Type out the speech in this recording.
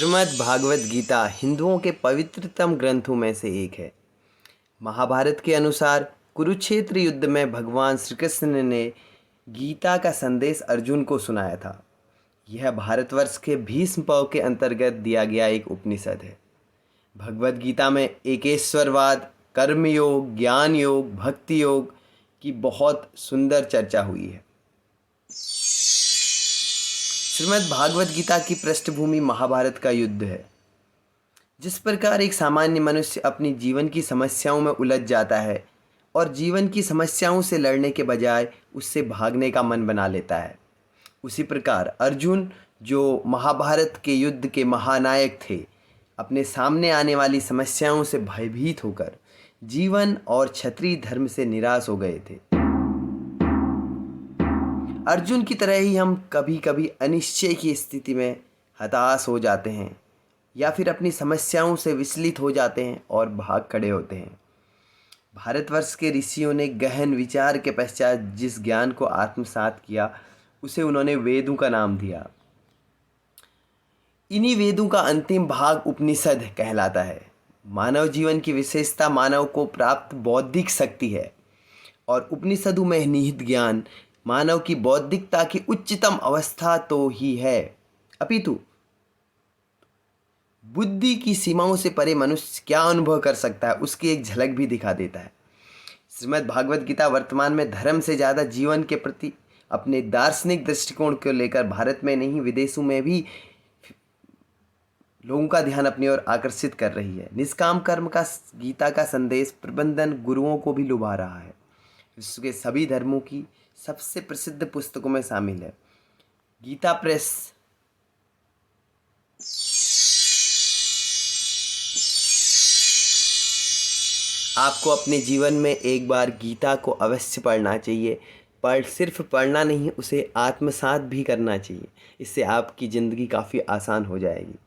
श्रीमद् भागवत गीता हिंदुओं के पवित्रतम ग्रंथों में से एक है। महाभारत के अनुसार कुरुक्षेत्र युद्ध में भगवान श्री कृष्ण ने गीता का संदेश अर्जुन को सुनाया था। यह भारतवर्ष के भीष्म पर्व के अंतर्गत दिया गया एक उपनिषद है। भगवत गीता में एकेश्वरवाद, कर्मयोग, ज्ञान योग, भक्ति योग की बहुत सुंदर चर्चा हुई है। श्रीमद् भागवत गीता की पृष्ठभूमि महाभारत का युद्ध है। जिस प्रकार एक सामान्य मनुष्य अपनी जीवन की समस्याओं में उलझ जाता है और जीवन की समस्याओं से लड़ने के बजाय उससे भागने का मन बना लेता है, उसी प्रकार अर्जुन, जो महाभारत के युद्ध के महानायक थे, अपने सामने आने वाली समस्याओं से भयभीत होकर जीवन और क्षत्रिय धर्म से निराश हो गए थे। अर्जुन की तरह ही हम कभी कभी अनिश्चय की स्थिति में हताश हो जाते हैं या फिर अपनी समस्याओं से विचलित हो जाते हैं और भाग खड़े होते हैं। भारतवर्ष के ऋषियों ने गहन विचार के पश्चात जिस ज्ञान को आत्मसात किया, उसे उन्होंने वेदों का नाम दिया। इन्हीं वेदों का अंतिम भाग उपनिषद कहलाता है। मानव जीवन की विशेषता मानव को प्राप्त बौद्धिक शक्ति है और उपनिषदों में निहित ज्ञान मानव की बौद्धिकता की उच्चतम अवस्था तो ही है, अपितु बुद्धि की सीमाओं से परे मनुष्य क्या अनुभव कर सकता है, उसकी एक झलक भी दिखा देता है। श्रीमद् भागवत गीता वर्तमान में धर्म से ज़्यादा जीवन के प्रति अपने दार्शनिक दृष्टिकोण को लेकर भारत में नहीं, विदेशों में भी लोगों का ध्यान अपनी ओर आकर्षित कर रही है। निष्काम कर्म का गीता का संदेश प्रबंधन गुरुओं को भी लुभा रहा है। विश्व के सभी धर्मों की सबसे प्रसिद्ध पुस्तकों में शामिल है। गीता प्रेस आपको अपने जीवन में एक बार गीता को अवश्य पढ़ना चाहिए। सिर्फ पढ़ना नहीं, उसे आत्मसात भी करना चाहिए। इससे आपकी ज़िंदगी काफ़ी आसान हो जाएगी।